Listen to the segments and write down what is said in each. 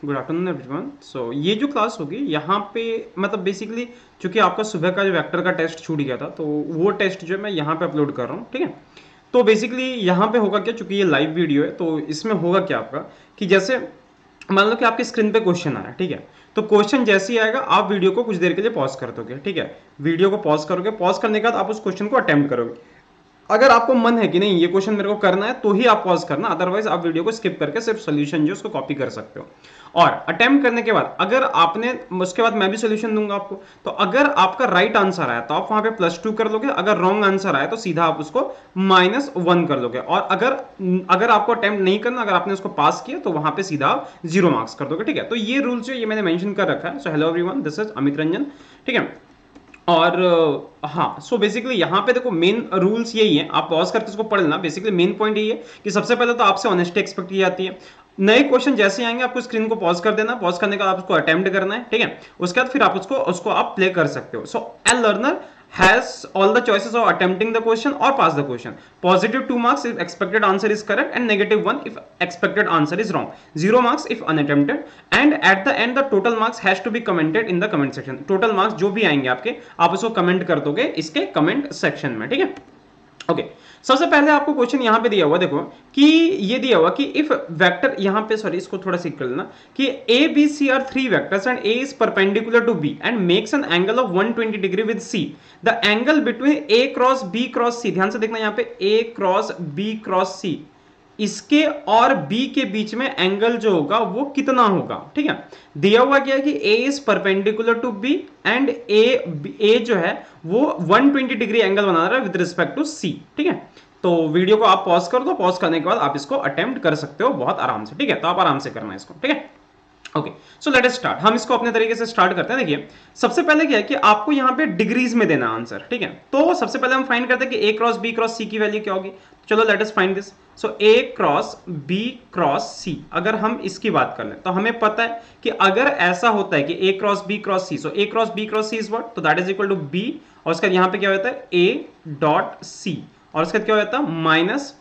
Good afternoon everyone. सो ये जो class होगी यहाँ पे मतलब बेसिकली चूंकि आपका सुबह का जो वेक्टर का टेस्ट छूट गया था तो वो टेस्ट जो है मैं यहाँ पे अपलोड कर रहा हूँ, ठीक है। तो बेसिकली यहाँ पे होगा क्या, चूंकि ये लाइव वीडियो है तो इसमें होगा क्या आपका कि जैसे मान लो कि आपकी स्क्रीन पे क्वेश्चन आया, ठीक है। तो क्वेश्चन जैसे ही आएगा आप वीडियो को कुछ देर के लिए पॉज कर दोगे, ठीक है। वीडियो को पॉज करोगे, पॉज करने के बाद आप उस क्वेश्चन को अटेम्प्ट करोगे। अगर आपको मन है कि नहीं ये क्वेश्चन मेरे को करना है तो ही आप पॉज करना, अदरवाइज आप वीडियो को स्किप करके सिर्फ सोल्यूशन जो उसको कॉपी कर सकते हो। और अटेम्प्ट करने के बाद अगर आपने, उसके बाद मैं भी सोल्यूशन दूंगा आपको, तो अगर आपका राइट आंसर आया तो आप वहां पे +2 कर लोगे, अगर रॉन्ग आंसर आया तो सीधा आप उसको -1 कर लोगे। और अगर आपको अटेम्प्ट नहीं करना, अगर आपने उसको पास किया तो वहां पे सीधा आप 0 मार्क्स कर दोगे, ठीक है। तो ये रूल्स जो ये मैंने मेंशन कर रखा है। So hello everyone, this is Amit Ranjan, ठीक है। और हाँ, सो बेसिकली यहाँ पे देखो मेन रूल्स यही है, आप पॉज करके इसको पढ़ लेना। बेसिकली मेन पॉइंट यही है कि सबसे पहले तो आपसे ऑनेस्टी एक्सपेक्ट की जाती है। नए क्वेश्चन जैसे आएंगे आपको स्क्रीन को पॉज कर देना, पॉज करने के बाद आप उसको अटेम्प्ट करना है, ठीक है। उसके बाद फिर आप उसको आप प्ले कर सकते हो। So a learner has all the choices of attempting the question or pass the question. Positive 2 marks if expected answer is correct and -1 if expected answer is wrong. 0 marks if unattempted. And at the end the total marks has to be commented in the comment section. Total marks जो भी आएंगे आपके, आप उसको comment कर दोगे इसके comment section में, ठीक है। ओके, सबसे पहले आपको क्वेश्चन यहां पे दिया हुआ, देखो कि ये दिया हुआ कि इफ वेक्टर, यहां पे सॉरी इसको थोड़ा सीख कर लेना कि A B C are 3 vectors and A is perpendicular to B and makes an angle of 120 degree with C, the angle between A cross B cross C, ध्यान से देखना यहां पे A cross B cross C, इसके और B के बीच में angle जो होगा वो कितना होगा, ठीक है। दिया हुआ क्या है कि A is perpendicular to B and A जो है वो 120 डिग्री एंगल बना रहा है विद रिस्पेक्ट टू सी, ठीक है। तो वीडियो को आप पॉज कर दो, पॉज करने के बाद आप इसको अटेम्प्ट कर सकते हो बहुत आराम से, ठीक है। तो आप आराम से करना है इसको, ठीक है। Okay, so let us start. हम इसको अपने तरीके से स्टार्ट करते हैं। देखिए सबसे पहले क्या है कि आपको यहां पे डिग्रीज में देना आंसर, ठीक है। तो सबसे पहले हम फाइंड करते हैं कि A cross B cross C की वैल्यू क्या होगी। चलो let us find this. So A cross B cross C, अगर हम इसकी बात कर लें तो हमें पता है कि अगर ऐसा होता है कि A cross B cross C, so A cross B cross C is what, तो that is equal to B, और उसका यहां पे क्या होता है ए डॉट सी, और उसका क्या होता है माइनस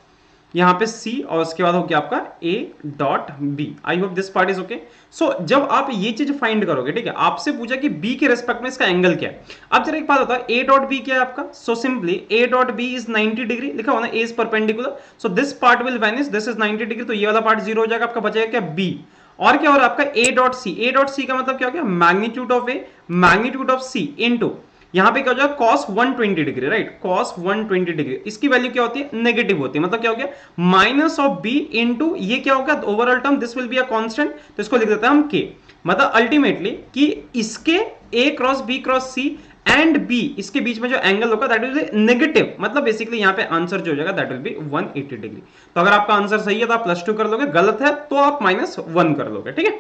यहां पे C, और उसके बाद हो गया आपका A dot B। I hope this part is okay. So जब आप ये चीज फाइंड करोगे, ठीक है, आपसे पूछा कि B के रेस्पेक्ट में इसका एंगल क्या है। अब जरा एक बात होता है, A डॉट B क्या है आपका। So simply A dot B is 90 degree, लिखा हुआ ना A is perpendicular, so this part will vanish, this is 90 degree, तो ये वाला पार्ट 0 हो जाएगा, आपका बचेगा क्या B। और क्या हो रहा है आपका A dot C, A dot C का मतलब क्या हो गया, magnitude of A magnitude of C into यहां पे क्या हो जाएगा cos 120 degree, right, cos 120 degree, इसकी वैल्यू क्या होती है, नेगेटिव होती है। मतलब क्या हो गया माइनस ऑफ बी इनटू ये क्या होगा overall term, this will be a constant, तो इसको लिख देते हैं हम k। मतलब अल्टीमेटली कि इसके a cross b cross c and b इसके बीच में जो एंगल होगा दैट विल बी नेगेटिव, मतलब बेसिकली यहां पे आंसर जो हो जाएगा दैट विल बी 180 डिग्री। तो अगर आपका आंसर सही है तो आप +2 कर लोगे, गलत है तो आप -1 कर लोगे, ठीक है।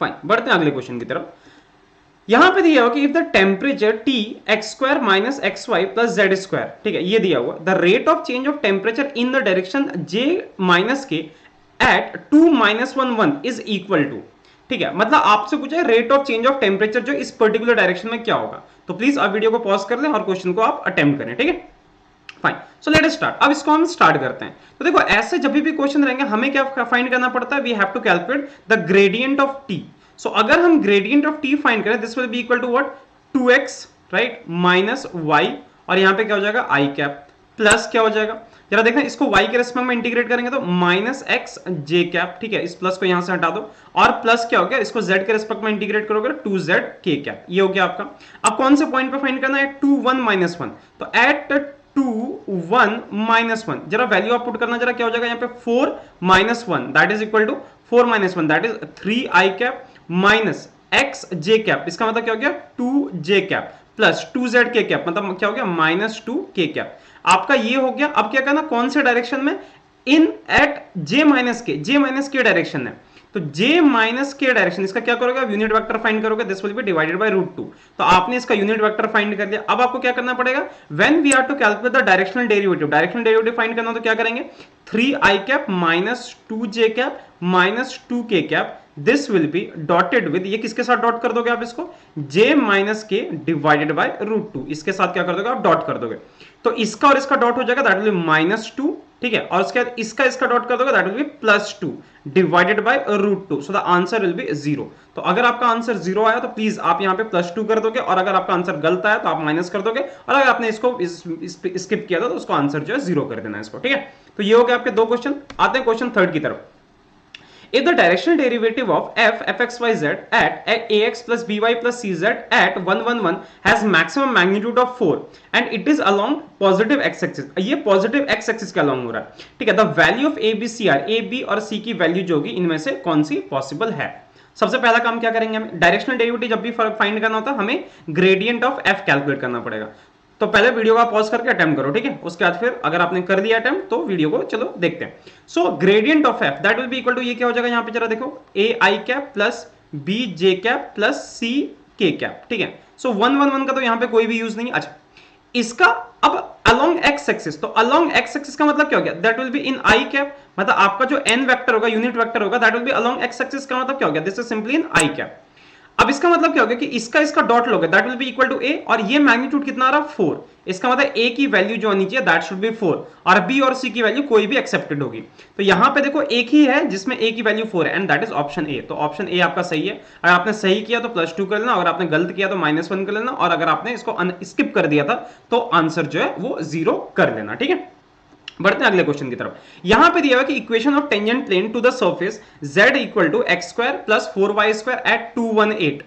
फाइन, बढ़ते हैं अगले क्वेश्चन की तरफ। यहां पे दिया हुआ कि if the temperature T x² minus xy plus z², ठीक है, ये दिया हुआ the rate of change of temperature in the direction j minus के एट 2 -1 1 इज इक्वल टू, ठीक है। मतलब आपसे पूछा है rate of change of temperature जो इस पर्टिकुलर डायरेक्शन में क्या होगा। तो प्लीज आप वीडियो को पॉज कर लें और क्वेश्चन को आप अटेम्प्ट करें, ठीक है। Fine, so let us start. अब इसको हम स्टार्ट करते हैं। तो देखो ऐसे जब भी क्वेश्चन रहेंगे हमें क्या फाइंड करना पड़ता है, we have to calculate the gradient of T। So अगर हम ग्रेडियंट ऑफ T फाइंड करें, this will be equal to what 2x, right, minus y, और यहां पे क्या हो जाएगा i कैप, प्लस क्या हो जाएगा, जरा देखना इसको y के रेस्पेक्ट में इंटीग्रेट करेंगे तो माइनस x j कैप, ठीक है, इस प्लस को यहां से हटा दो, और प्लस क्या हो गया इसको z के रेस्पेक्ट में इंटीग्रेट करोगे 2z k कैप, ये हो गया आपका। अब कौन से पॉइंट पे फाइंड करना है, 2 1 -1, तो एट 2 1 -1 जरा वैल्यू आप पुट करना, जरा क्या हो जाएगा यहाँ पे 4 -1 that is equal to 4 -1 that is 3i cap minus x j cap, इसका मतलब क्या हो गया 2j कैप प्लस 2z के कैप, मतलब क्या हो गया -2k कैप। आपका ये हो गया। अब क्या करना, कौन से डायरेक्शन में, इन एट j माइनस के डायरेक्शन है, तो j माइनस के डायरेक्शन, इसका क्या करोगे आप यूनिट वेक्टर फाइंड करोगे, this will B divided by √2। तो आपने इसका यूनिट वेक्टर फाइंड कर लिया। अब आपको क्या करना पड़ेगा, when we are to calculate the directional derivative find करना, तो क्या करेंगे 3i cap minus 2j cap minus 2k cap, this will be dotted with, ये किसके साथ डॉट कर दोगे आप इसको, j minus k divided by √2, इसके साथ क्या कर दोगे आप डॉट कर दोगे। तो इसका और इसका डॉट हो जाएगा दैट विल बी -2 ठीक है, और उसके बाद इसका इसका डॉट कर दोगे, that will B +2 divided by √2, so the answer will be 0। तो अगर आपका आंसर 0 आया तो प्लीज आप यहाँ पे +2 कर दोगे, और अगर आपका आंसर गलत आया तो आप माइनस कर दोगे, और अगर आपने इसको स्किप किया था तो उसको आंसर जो है 0 कर देना इसको, ठीक है। तो ये हो गया आपके 2 क्वेश्चन। आते हैं क्वेश्चन थर्ड की तरफ। If the directional derivative of fxyz at ax plus by plus cz at 1 1 1 has maximum magnitude of 4 and it is along positive x-axis, ये positive x-axis के along हो रहा है, ठीक है। The value of a b c are a b और c की value जो होगी इनमें से कौन सी पॉसिबल है। सबसे पहला काम क्या करेंगे, हमें डायरेक्शनल डेरिवेटिव जब भी फाइंड करना होता है हमें ग्रेडियंट ऑफ f कैलकुलेट करना पड़ेगा। तो पहले वीडियो का पॉज करके अटेम्प्ट करो, ठीक है। उसके बाद फिर अगर आपने कर दिया अटेम्प्ट तो वीडियो को चलो देखते हैं। So gradient of F that will be equal to, ये क्या हो जाएगा यहाँ पे जरा देखो, A I cap plus B J cap plus C K cap, ठीक है। सो 1 1 1 का तो यहाँ पे कोई भी यूज नहीं। अच्छा, इसका अब अलोंग एक्स एक्सिस, तो अलोंग एक्स एक्सिस का मतलब क्या हो गया, that will be in I cap, मतलब आपका जो एन वेक्टर होगा, यूनिट वेक्टर होगा, that will B along x axis का मतलब क्या हो गया, this is simply in I cap. अब इसका मतलब क्या हो गया कि इसका इसका डॉट लोगे, that will be equal to A, और ये मैग्नीट्यूड कितना आ रहा है 4, इसका मतलब ए की वैल्यू जो आनी चाहिए दैट शुड बी 4, और बी और सी की वैल्यू कोई भी एक्सेप्टेड होगी। तो यहां पे देखो एक ही है जिसमें ए की वैल्यू 4 है, and that is option A. तो ऑप्शन ए आपका सही है। अगर आपने सही किया तो +2 कर लेना, अगर आपने गलत किया तो -1 कर लेना, और अगर आपने इसको स्किप कर दिया था तो आंसर जो है वो 0 कर लेना, ठीक है। बढ़ते हैं अगले क्वेश्चन की तरफ। यहां पे दिया हुआ कि equation of tangent plane to the surface z equal to x² + 4y² at 2 1 8।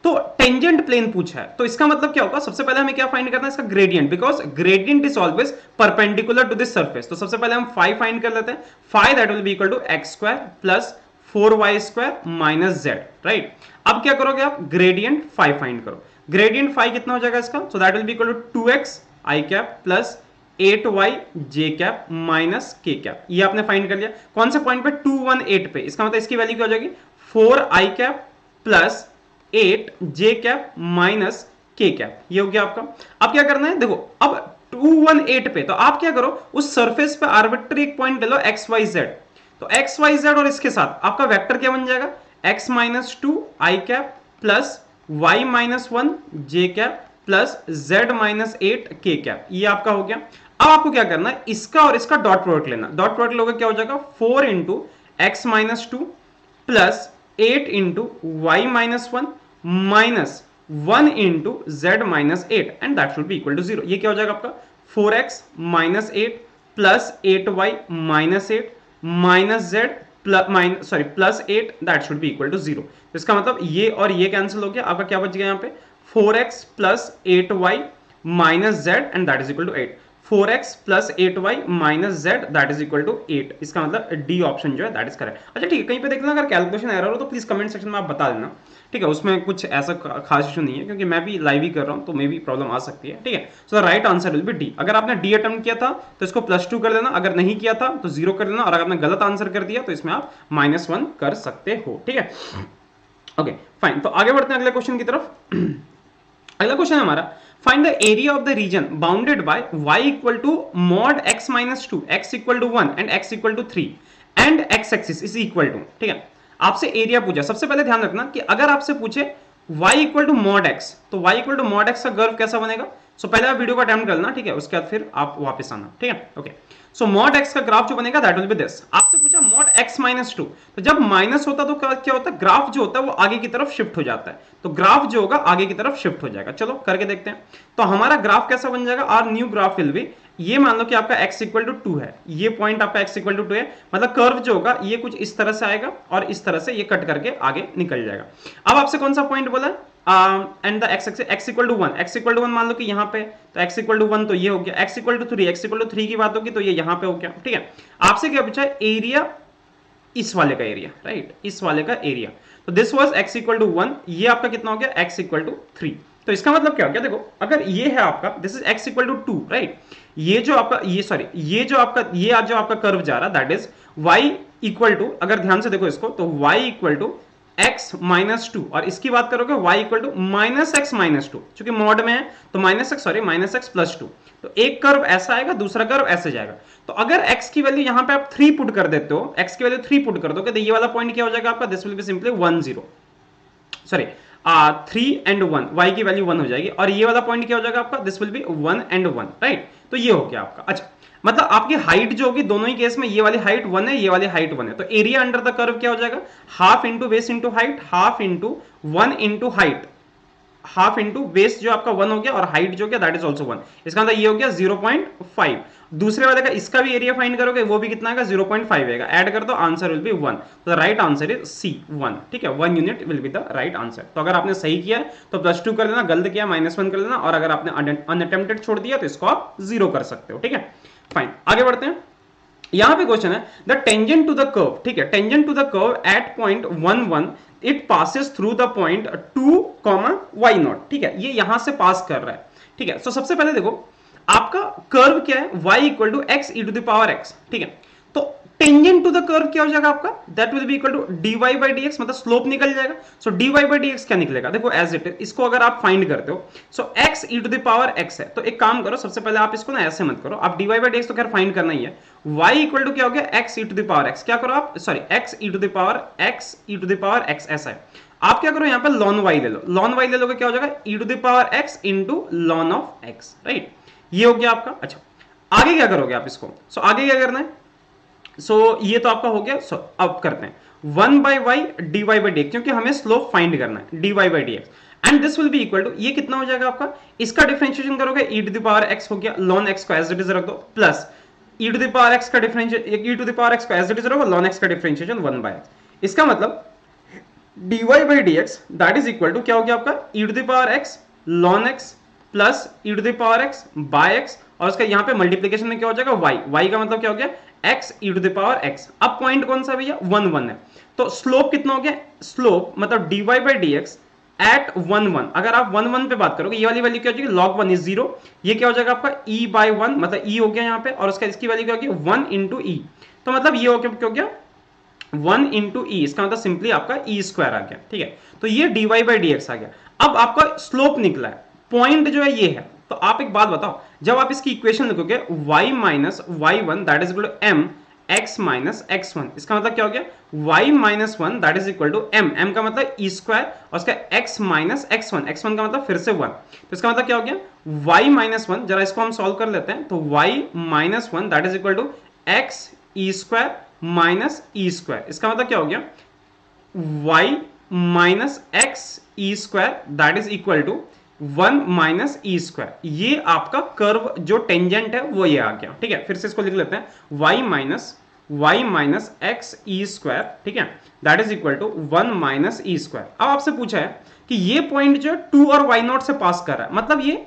तो टेंजेंट प्लेन पूछा है, तो इसका मतलब क्या होगा, सबसे पहले हमें क्या फाइंड करना है, इसका gradient, because gradient is always perpendicular to this surface. तो सबसे पहले हम फाई फाइंड कर लेते हैं। Phi that will be equal to x² + 4y² - z, right. अब क्या करोगे आप, ग्रेडियंट फाई फाइंड करो। ग्रेडियंट फाई कितना हो जाएगा इसका, so that will be equal to 2x i cap plus 8y j cap minus k cap. ये आपने फाइंड कर लिया कौन से पॉइंट पे, 2 1 8 पे। इसका मतलब इसकी वैल्यू क्या हो जाएगी, 4i cap plus 8 j cap minus k cap. ये हो गया आपका। अब क्या करना है, देखो अब 2 1 8 पे, तो आप क्या करो, उस सरफेस पे आर्बिट्री एक पॉइंट ले लो x y z। तो x y z और इसके साथ आपका वेक्टर क्या बन जाएगा, x - 2 i cap plus y - 1 j cap plus z - 8 k cap. ये आपका हो गया। अब आपको क्या करना है, इसका और इसका डॉट प्रोडक्ट लेना। डॉट प्रोडक्ट लोगे क्या हो जाएगा, 4 × x - 2 plus 8 × y - 1 minus 1 × z - 8, and that should be equal to 0। ये क्या हो जाएगा आपका, 4x - 8 plus 8y - 8 minus z plus 8, that should be equal to 0। तो इसका मतलब ये और ये कैंसिल हो गया, आपका क्या बच गया यहाँ पे, 4x plus 8y minus z, and that is equal to 8। 4x plus 8y minus z that is equal to 8। इसका मतलब डी ऑप्शन जो है दैट इज करेक्ट। अच्छा ठीक है, कहीं पे देख लेना अगर कैलकुलेशन एरर हो तो प्लीज कमेंट सेक्शन में आप बता देना, ठीक है। उसमें कुछ ऐसा खास इशू नहीं है, क्योंकि मैं भी लाइव ही कर रहा हूँ तो मे भी प्रॉब्लम आ सकती है, ठीक है। So the right answer will be D. अगर आपने डी अटेम्प्ट किया था तो इसको +2 कर देना, अगर नहीं किया था तो 0 कर देना, और अगर आपने गलत आंसर कर दिया तो इसमें आप -1 कर सकते हो, ठीक है। ओके फाइन, तो आगे बढ़ते हैं अगले क्वेश्चन की तरफ। अगला क्वेश्चन है हमारा, find the area of the region bounded by y equal to mod x - 2, x equal to 1 and x equal to 3 and x axis is equal to, ठीक है। आपसे एरिया पूछा। सबसे पहले ध्यान रखना कि अगर आपसे पूछे y equal to mod x, तो y equal to mod x का कर्व कैसा बनेगा। सो पहले आप वीडियो को अटेम्प्ट करना, ठीक है, उसके बाद फिर आप वापस आना, ठीक है। ओके, सो मॉड x का ग्राफ जो बनेगा दैट विल बी दिस। आपसे पूछा मॉड x - 2, तो जब माइनस होता तो क्या होता है, ग्राफ जो होता है वो आगे की तरफ शिफ्ट हो जाता है। तो ग्राफ जो होगा आगे की तरफ शिफ्ट हो जाएगा। चलो करके देखते हैं। तो हमारा ग्राफ कैसा बन जाएगा, our new graph will be, ये मान लो कि आपका x इक्वल टू 2 है, ये पॉइंट आपका x इक्वल टू 2 है, मतलब कर्व जो होगा ये कुछ इस तरह से आएगा और इस तरह से ये कट करके आगे निकल जाएगा। अब आपसे कौन सा पॉइंट बोला है, and the x equal to 1, x equal to 1 मान लो कि यहाँ पे, तो x इक्वल टू 1 तो ये हो गया, x equal to 3, x equal to 3 की बात होगी तो ये यहाँ पे हो गया, ठीक है। आपसे क्या पूछा है, एरिया, इस वाले का एरिया, राइट, इस वाले का एरिया। तो this was x equal to 1, ये आपका कितना हो गया, x इक्वल टू 3। तो इसका मतलब क्या हो गया, देखो अगर ये है आपका, this is x equal to 2, right. ये जो आपका, ये सॉरी, ये जो आपका कर्व जा रहा that is y equal to, अगर ध्यान से देखो इसको, तो y इक्वल टू x - 2, और इसकी बात करोगे y इक्वल टू -x - 2, चूंकि मॉड में है तो -x प्लस 2। तो एक कर्व ऐसा आएगा, दूसरा कर्व ऐसे जाएगा। तो अगर x की वैल्यू यहां पे आप 3 पुट कर देते हो, x की वैल्यू 3 पुट कर दोगे तो ये वाला पॉइंट क्या हो जाएगा आपका, this will be simply 1 0, sorry 3 and 1, y की वैल्यू 1 हो जाएगी, और ये वाला पॉइंट क्या हो जाएगा आपका, this will be 1 and 1, right. तो ये हो गया आपका। अच्छा, मतलब आपकी हाइट जो होगी दोनों ही केस में, ये वाली हाइट 1 है, ये वाली हाइट 1 है, तो एरिया अंडर द कर्व क्या हो जाएगा, half into base into height, half into 1 into height, half into base जो आपका 1 हो गया, और हाइट जो गया दैट इज ऑल्सो 1, इसका मतलब ये हो गया 0.5। दूसरे वाले का इसका भी एरिया फाइंड करोगे, वो भी कितना आएगा, 0.5 आएगा, ऐड कर दो, आंसर विल बी 1। तो the right answer is C, 1, ठीक है, 1 unit will be the right answer. तो अगर आपने सही किया है तो +2 कर लेना, गलत किया -1 कर लेना, और अगर आपने अनअटेम्प्टेड छोड़ दिया तो इसको आप 0 कर सकते हो, ठीक है, फाइन। आगे बढ़ते हैं। यहां पे क्वेश्चन है the tangent to the curve, ठीक है, tangent to the curve at point 1 1 it passes through the point 2, y0, ठीक है, ये यहां से पास कर रहा है, ठीक है। सो सबसे पहले देखो आपका कर्व क्या है, y equal to x e to the power x, ठीक है। तो टेंजेंट टू द कर्व क्या हो जाएगा आपका, that will be equal to dy by dx, मतलब स्लोप निकल जाएगा। सो dy बाई dx क्या निकलेगा, देखो एज इट इज, इसको अगर आप फाइंड करते हो, so x e to the power x है, तो एक काम करो, सबसे पहले आप इसको ना ऐसे मत करो, आप dy बाई dx तो खैर फाइंड करना ही है, y इक्वल टू क्या हो गया, x e to the power x, क्या करो आप, sorry x e to the power x ऐसा है, आप क्या करो यहाँ पे ln y ले लो, ln y ले लोगे क्या हो जाएगा, e to the power x into ln of x, right, ये हो गया आपका। अच्छा, आगे क्या करोगे आप इसको, सो आगे क्या करना है, सो ये तो आपका हो गया। सो अब करते हैं 1 by y d y by d, क्योंकि हमें स्लोप फाइंड करना है, d y by d x, and this will be equal to, ये कितना हो जाएगा आपका, इसका डिफरेंशिएशन करोगे e to the power x हो गया, ln x को एज इट इज रख दो, plus e to the power x का differentiation, e to the power x को एज इट इज रखो, ln x का डिफरेंशिएशन 1 बाय x, इसका मतलब dy by dx that is equal to क्या हो गया आपका, e to the power x ln x plus e to the power x by x, और उसका यहाँ पे मल्टीप्लीकेशन में क्या हो जाएगा y का मतलब क्या हो गया, x e to the power x। अब पॉइंट कौन सा भैया, 1 1 है, तो स्लोप कितना हो गया, स्लोप मतलब dy by dx एट 1 1, अगर आप 1 1 पे बात करोगे, ये वाली वैल्यू क्या हो जाएगी, log 1 is 0, ये क्या हो जाएगा आपका e by 1, मतलब e हो गया यहाँ पे, और उसका इसकी वैल्यू क्या होगी 1 इंटू e, तो मतलब ये हो गया 1 इंटू ई, इसका मतलब सिंपली आपका ई स्क्वायर आ गया, ठीक है। तो ये dy बाई dx आ गया। अब आपका स्लोप निकला है, पॉइंट जो है ये है, तो आप एक बात बताओ, जब आप इसकी इक्वेशन लिखोगे y minus y1 that is equal to m x minus x1, इसका मतलब क्या हो गया, y minus 1 that is equal to m का मतलब ई स्क्वायर, और उसका x माइनस x1 का मतलब फिर से 1, तो इसका मतलब क्या हो गया y माइनस 1, जरा इसको हम सॉल्व कर लेते हैं, तो y minus 1 that is equal to x e square minus e square, इसका मतलब क्या हो गया y minus x e square that is equal to 1 minus e square, ये आपका कर्व जो टेंजेंट है वो ये आ गया, ठीक है। फिर से इसको लिख लेते हैं y minus x e square, ठीक है, that is equal to 1 minus e square. अब आपसे पूछा है कि ये पॉइंट जो 2 और y0 से पास कर रहा है, मतलब ये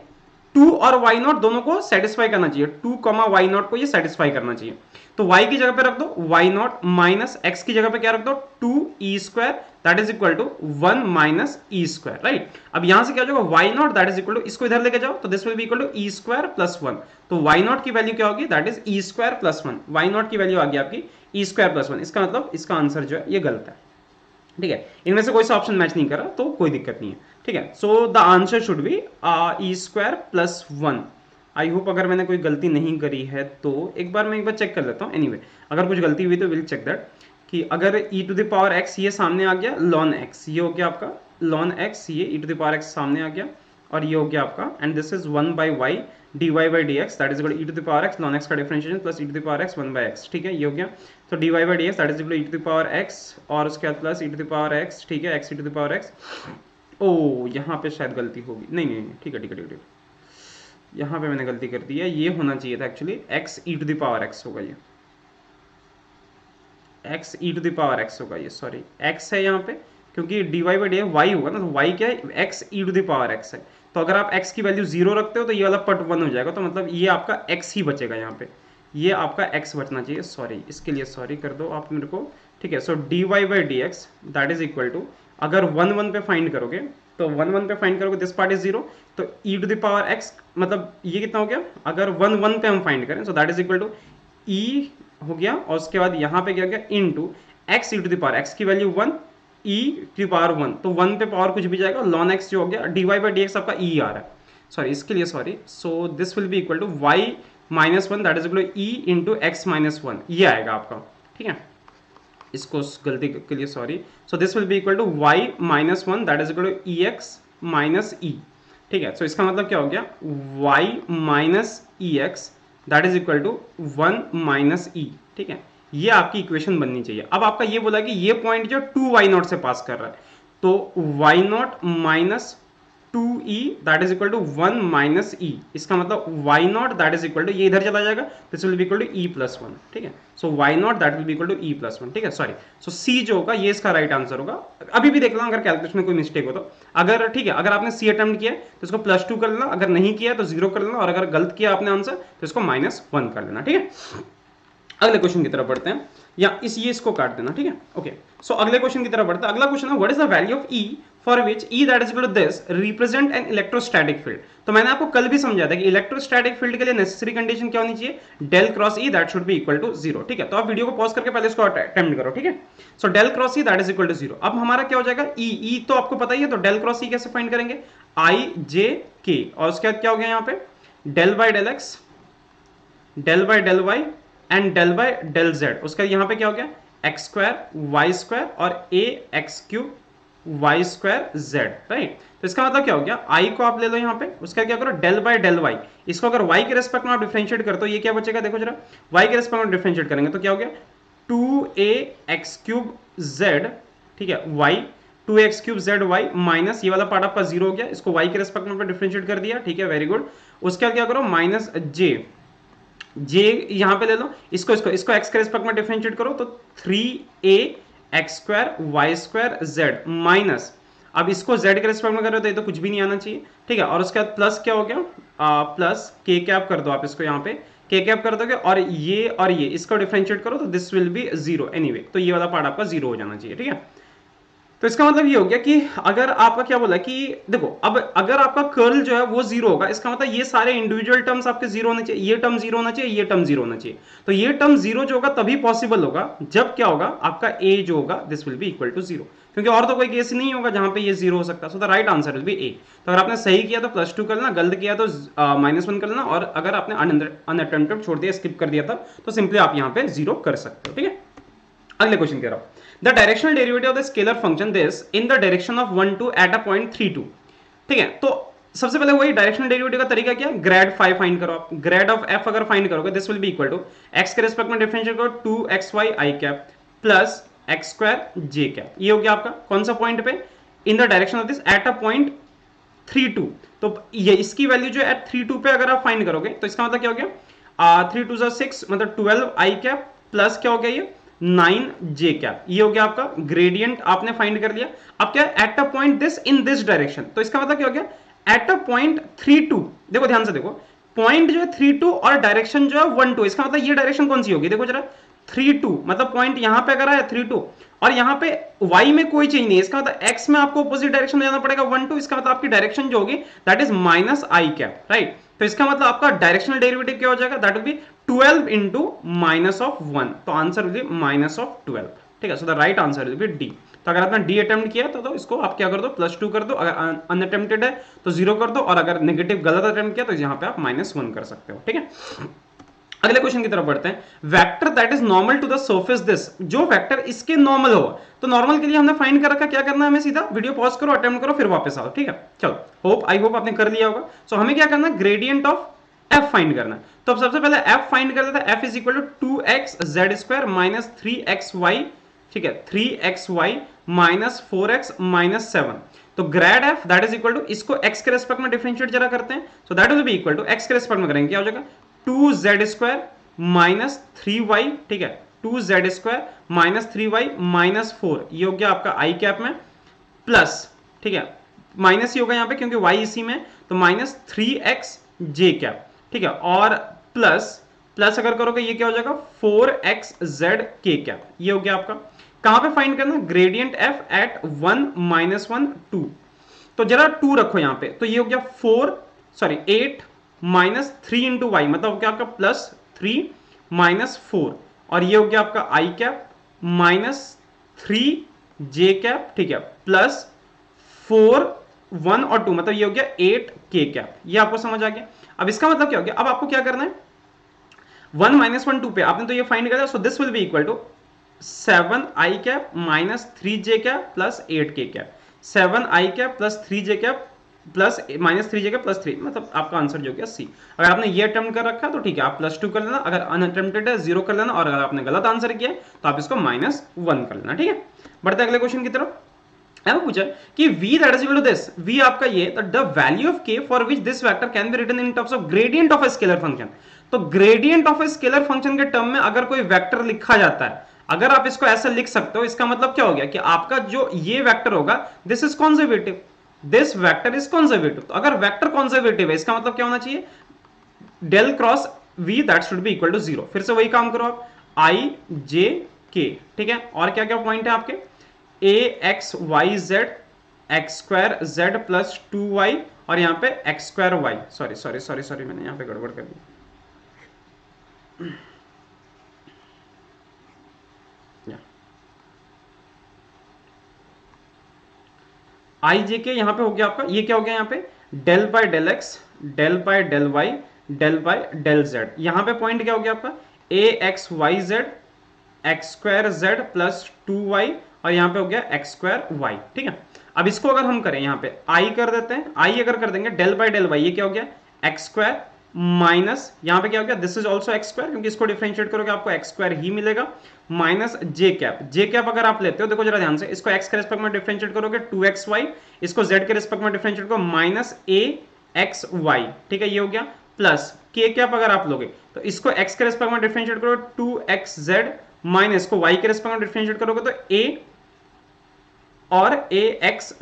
2 और y0 दोनों को सेटिस्फाई करना चाहिए, 2, y0 को ये सेटिस्फाई करना चाहिए, तो y की जगह पे रख दो y0 माइनस x की जगह पे क्या रख दो 2e square that is equal to 1 minus e square, right. अब यहां से क्या हो जाएगा y0 that is equal to, इसको इधर लेके जाओ तो this will be equal to e square plus 1, तो y0 की वैल्यू क्या होगी, that is e square plus 1, y0 की वैल्यू आ गई आपकी e स्क्वायर प्लस 1, इसका मतलब इसका आंसर जो है ये गलत है, ठीक है। इनमें से कोई सा ऑप्शन मैच नहीं कर रहा तो कोई दिक्कत नहीं है, ठीक है। So the answer should be e square plus 1। I hope अगर मैंने कोई गलती नहीं करी है तो एक बार चेक कर लेता हूँ, एनीवे अगर कुछ गलती हुई तो विल चेक दैट, कि अगर e to the power x ये सामने आ गया, ln x ये हो गया आपका ln x, ये e to the power x सामने आ गया, और ये हो गया आपका, and this is 1 by y dy by dx that is equal to e to the power x ln x का differentiation plus e to the power x 1 by x, ठीक है, ये हो गया। तो dy by dx that is equal to e to the power x और उसके बाद plus e to the power x, ठीक है, x e to the power x। ओ यहाँ पे शायद गलती होगी, नहीं, ठीक है, यहाँ पे मैंने गलती कर दी है, ये होना चाहिए था actually x e to the power x होगा, ये x e to the power x होगा, ये सॉरी x है यहाँ पे, क्योंकि dy बाई dx y होगा ना, तो y क्या है x e to the power x है, तो अगर आप x की वैल्यू 0 रखते हो तो ये वाला पट 1 हो जाएगा, तो मतलब ये आपका x ही बचेगा यहाँ पे, ये आपका x बचना चाहिए, सॉरी इसके लिए सॉरी कर दो आप मेरे को, ठीक है। So dy by dx that is equal to, अगर 1 1 पे फाइंड करोगे तो 1 1 पे फाइंड करोगे दिस पार्ट इज 0, तो e to the power x मतलब ये कितना हो गया, अगर 1 1 पे हम फाइंड करें so that is equal to e हो गया, और उसके बाद यहाँ पे क्या हो गया into x e to the power x की value 1 e to the power 1, तो 1 पे पावर कुछ भी जाएगा, ln x जो हो गया dy बाई dx आपका e आ रहा है, सॉरी इसके लिए sorry, so this will be equal to y minus 1 that is equal to e into x minus 1, ये आएगा आपका, ठीक है। इसको गलती के लिए sorry, so this will be equal to y minus one that is equal to e x minus e, ठीक है। सो इसका मतलब क्या हो गया, y minus e x that is equal to one minus e, ठीक है। ये आपकी इक्वेशन बननी चाहिए। अब आपका ये बोला कि ये पॉइंट जो 2y0 से पास कर रहा है, तो y0 minus 2e that is equal to 1 minus e, इसका मतलब y0 that is equal to, ये इधर चला जाएगा, this will be equal to e plus one, ठीक है। So y0 that will be equal to e plus one, ठीक है, सॉरी। सो c जो होगा ये इसका राइट आंसर होगा। अभी भी देख लेना अगर कैलकुलेशन में कोई मिस्टेक हो तो, अगर ठीक है, अगर आपने c अटेम्प्ट किया तो इसको +2 कर लेना, अगर नहीं किया तो 0 कर लेना, और अगर गलत किया आपने आंसर तो इसको -1 कर लेना, ठीक है। अगले क्वेश्चन की तरफ बढ़ते हैं, या ये इसको काट देना, ठीक है, ओके। सो अगले क्वेश्चन की तरफ बढ़ते हैं। अगला क्वेश्चन है what is the value of E for which E that is equal to this represent an electrostatic field. तो मैंने आपको कल भी समझाया था कि इलेक्ट्रोस्टैटिक फील्ड के लिए नेसेसरी कंडीशन क्या होनी चाहिए, del cross E that should be equal to 0, ठीक है। तो आप वीडियो को पॉज करके पहले इसको अटेम्प्ट करो, ठीक है। So del cross E that is equal to 0। अब हमारा क्या हो जाएगा, E तो आपको पता ही है, तो डेल क्रॉस E कैसे फाइंड करेंगे, I J K, और उसके बाद क्या हो गया यहाँ पे del by del x, del by del y and del by del z. उसका यहाँ पे क्या हो गया, एक्स स्क्वायर वाई स्क्वायर और a x cube y square z, right. तो इसका मतलब क्या हो गया, आई को आप ले लो यहाँ पे, उसका क्या करो डेल बाय डेल वाई, इसको अगर वाई के रेस्पेक्ट में आप डिफरेंशिएट करते हो ये क्या बचेगा, देखो जरा, वाई के रेस्पेक्ट में डिफरेंशिएट करेंगे तो क्या हो गया 2a एक्स क्यूब जेड, ठीक है, y 2a x cube z y minus ये वाला पार्ट आपका 0 हो गया, इसको वाई के रेस्पेक्ट में डिफरेंशिएट कर दिया, ठीक है, वेरी गुड। उसके बाद क्या करो माइनस जे यहां पे ले लो, इसको एक्स के रेस्पेक्ट में डिफरेंशिएट करो तो 3a x square y square z minus, अब इसको z के रेस्पेक्ट में कर रहे हो तो ये तो कुछ भी नहीं आना चाहिए, ठीक है। और उसके बाद प्लस क्या हो गया, प्लस के कैप कर दो आप इसको, यहाँ पे के कैप कर दोगे और ये इसको डिफरेंशिएट करो तो दिस विल बी 0 एनीवे, तो ये वाला पार्ट आपका 0 हो जाना चाहिए, ठीक है। तो इसका मतलब ये हो गया कि अगर आपका क्या बोला कि देखो, अब अगर आपका कर्ल जो है वो 0 होगा, इसका मतलब ये सारे इंडिविजुअल टर्म्स आपके 0 होने चाहिए, ये टर्म 0 होना चाहिए, ये टर्म 0 होना चाहिए। तो ये टर्म 0 जो होगा तभी पॉसिबल होगा जब क्या होगा, आपका a जो होगा this will be equal to 0, क्योंकि और तो कोई केस नहीं होगा जहां पे ये 0 हो सकता है। So the right answer will be a। तो अगर आपने सही किया तो +2 कर लेना, गलत किया तो -1 कर लेना, और अगर आपने अनअटेम्प्टेड छोड़ दिया, स्किप कर दिया था, तो सिंपली आप यहाँ पे 0 कर सकते हो, ठीक है। अगले क्वेश्चन कह रहा हूं, the directional derivative of the scalar function this in the direction of 1 2 at a point 3 2, ठीक है। तो सबसे पहले वही डायरेक्शनल डेरिवेटिव का तरीका क्या, ग्रेड फाइव फाइंड करो आप, ग्रेड ऑफ एफ अगर फाइंड करोगे this will be equal to X के रिस्पेक्ट में डिफरेंशिएट करो 2xy i cap plus X square J cap, ये हो गया आपका कौन सा पॉइंट पे, in the direction of this at a point 3 2। तो ये इसकी वैल्यू जो एट 3 2 पे अगर आप फाइंड करोगे तो इसका मतलब क्या हो गया 3 2 6 मतलब 12 i कैप प्लस क्या हो गया ये 9 j कैप, ये हो गया आपका ग्रेडियंट आपने फाइंड कर लिया। अब क्या eight a point this in this direction, तो इसका मतलब क्या हो गया एट अ पॉइंट 3 2, देखो ध्यान से देखो, पॉइंट जो है 3 2 और डायरेक्शन जो है 1 2, इसका मतलब ये डायरेक्शन कौन सी होगी, देखो जरा 3 2 मतलब पॉइंट यहां पे अगर है 3 2 और यहां पे y में कोई चेंज नहीं है, इसका मतलब x में आपको अपोजिट डायरेक्शन में जाना पड़ेगा 1 2, इसका मतलब आपकी डायरेक्शन जो होगी that is minus I cap, right. तो इसका मतलब आपका डायरेक्शनल डेरिवेटिव क्या हो जाएगा, that will B 12 into minus of 1, तो answer will be minus of 12, ठीक है। So the right answer will be D. तो अगर आपने डी अटेम्प्ट किया तो इसको आप क्या कर दो +2 कर दो, अगर अनअटेम्प्टेड है तो 0 कर दो, और अगर नेगेटिव गलत अटेम्प्ट किया तो यहाँ पे आप -1 कर सकते हो, ठीक है। अगले क्वेश्चन की तरफ बढ़ते हैं, vector that is normal to the surface this, जो वेक्टर इसके नॉर्मल हो, तो नॉर्मल के लिए हमने फाइंड कर रखा, क्या करना है हमें, सीधा वीडियो पॉज करो, अटेम्प्ट करो, फिर वापस आओ, ठीक है। चलो आई होप आपने कर लिया होगा। सो हमें क्या करना है, ग्रेडियंट ऑफ एफ फाइंड करना है। तो अब सबसे पहले एफ फाइंड कर लेते हैं, F is equal to 2x Z square minus 3xy, ठीक है, 3xy माइनस 4x माइनस 7। तो grad F that is equal to, इसको x के रेस्पेक्ट में डिफरेंशिएट जरा करते हैं, so that will be equal to x के रेस्पेक्ट में करेंगे क्या हो जाएगा 2z स्क्वायर माइनस 3y, ठीक है, 2z square minus 3y minus 4, ये हो गया आपका i कैप में, प्लस, ठीक है, माइनस ही होगा यहाँ पे क्योंकि y इसी में, तो माइनस 3x j कैप, ठीक है, और प्लस अगर करोगे ये क्या हो जाएगा 4x z k कैप, ये हो गया आपका। कहां पे फाइंड करना, ग्रेडियंट f एट 1 -1 2, तो जरा 2 रखो यहाँ पे, तो ये हो गया 8 माइनस 3 इंटू वाई, मतलब क्या आपका प्लस 3 माइनस 4, और ये हो गया आपका आई कैप माइनस 3 जे कैप, ठीक है, प्लस 4 1 और 2, मतलब ये हो गया 8 के कैप, ये आपको समझ आ गया। अब इसका मतलब क्या हो गया, अब आपको क्या करना है 1 -1 2 पे आपने तो ये फाइंड किया, so this will be equal to 7i cap minus 3j cap plus 8k cap, 7i cap plus 3j cap plus minus 3j cap plus 3, मतलब आपका आंसर जो गया सी। अगर आपने ये अटेम्प्ट कर रखा है तो ठीक है, आप +2 कर लेना, अगर अनअटेम्प्टेड है 0 कर लेना, और अगर आपने गलत आंसर किया है तो आप इसको -1 कर लेना, ठीक है। बढ़ते अगले क्वेश्चन की तरफ। पूछा कि v that is equal to this, v आपका ये, the value of k for which this vector can be written in terms of gradient of a scalar function। तो gradient of a scalar function के term में अगर कोई vector लिखा जाता है, अगर आप इसको ऐसे लिख सकते हो, इसका मतलब क्या हो गया कि आपका जो ये वेक्टर होगा this is conservative, this vector is conservative. तो अगर वेक्टर कॉन्जर्वेटिव है इसका मतलब क्या होना चाहिए, del cross v that should be equal to 0। फिर से वही काम करो आप, i j k, ठीक है। और क्या क्या पॉइंट है आपके, a x y z x square z plus 2y, और यहाँ पे x स्क्वायर y, सॉरी मैंने यहाँ पे गड़बड़ कर दी, आई जे के यहाँ पे हो गया आपका, ये क्या हो गया यहाँ पे, del by del x, del by del y, del by del z. यहाँ पे पॉइंट क्या हो गया आपका, a x y z x square z plus 2y, और यहाँ पे हो गया एक्स स्क्वायर वाई, ठीक है। अब इसको अगर हम करें यहाँ पे आई कर देते हैं, आई अगर कर देंगे डेल बाय डेल वाई, ये क्या हो गया एक्स स्क्वायर माइनस, यहाँ पे क्या हो गया this is also x square, क्योंकि इसको डिफरेंशिएट करोगे आपको एक्स स्क्वायर ही मिलेगा, माइनस जे कैप। जे कैप अगर आप लेते हो, देखो जरा ध्यान से, इसको एक्स के रिस्पेक्ट में डिफरेंशिएट करोगे 2xy, इसको जेड के रिस्पेक्ट में डिफरेंशिएट करो माइनस ए एक्स वाई, ठीक है, ये हो गया, प्लस के कैप अगर आप लोगे तो इसको एक्स के रिस्पेक्ट में डिफरेंशिएट करोगे 2xz, माइनस को y के रिस्पेक्ट में डिफरेंशिएट करोगे तो a और axz,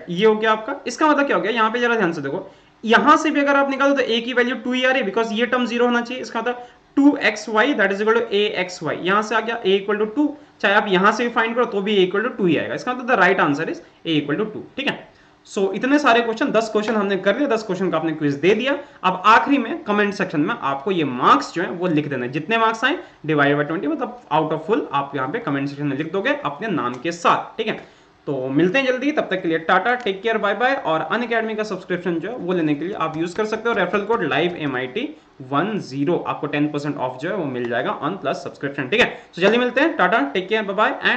ये हो गया आपका। इसका मतलब क्या हो गया, यहाँ पे जरा ध्यान से देखो, यहां से भी अगर आप निकालो तो a की वैल्यू 2 ही आ रही है, बिकॉज ये टर्म 0 होना चाहिए। इसका मतलब 2xy that is equal to axy, यहां से आ गया a इक्वल टू 2, चाहे आप यहां से भी फाइंड करो तो भी a इक्वल टू 2 ही आएगा। इसका मतलब the right answer is a equal to 2, ठीक है। सो इतने सारे क्वेश्चन, 10 क्वेश्चन हमने कर लिया, 10 क्वेश्चन का आपने क्विज दे दिया। अब आखिरी में कमेंट सेक्शन में आपको ये मार्क्स जो है वो लिख देना है, जितने मार्क्स आए डिवाइड बाय 20, मतलब आउट ऑफ फुल आप यहाँ पे कमेंट सेक्शन में लिख दोगे अपने नाम के साथ, ठीक है। तो मिलते हैं जल्दी, तब तक के लिए tata, take care, bye bye. और अनअकैडमी का सब्सक्रिप्शन जो है वो लेने के लिए आप यूज कर सकते हो रेफरल कोड लाइव MIT10, आपको 10% ऑफ जो है वो मिल जाएगा ऑन प्लस सब्सक्रिप्शन, ठीक है। तो जल्दी मिलते हैं, tata, take care, bye bye and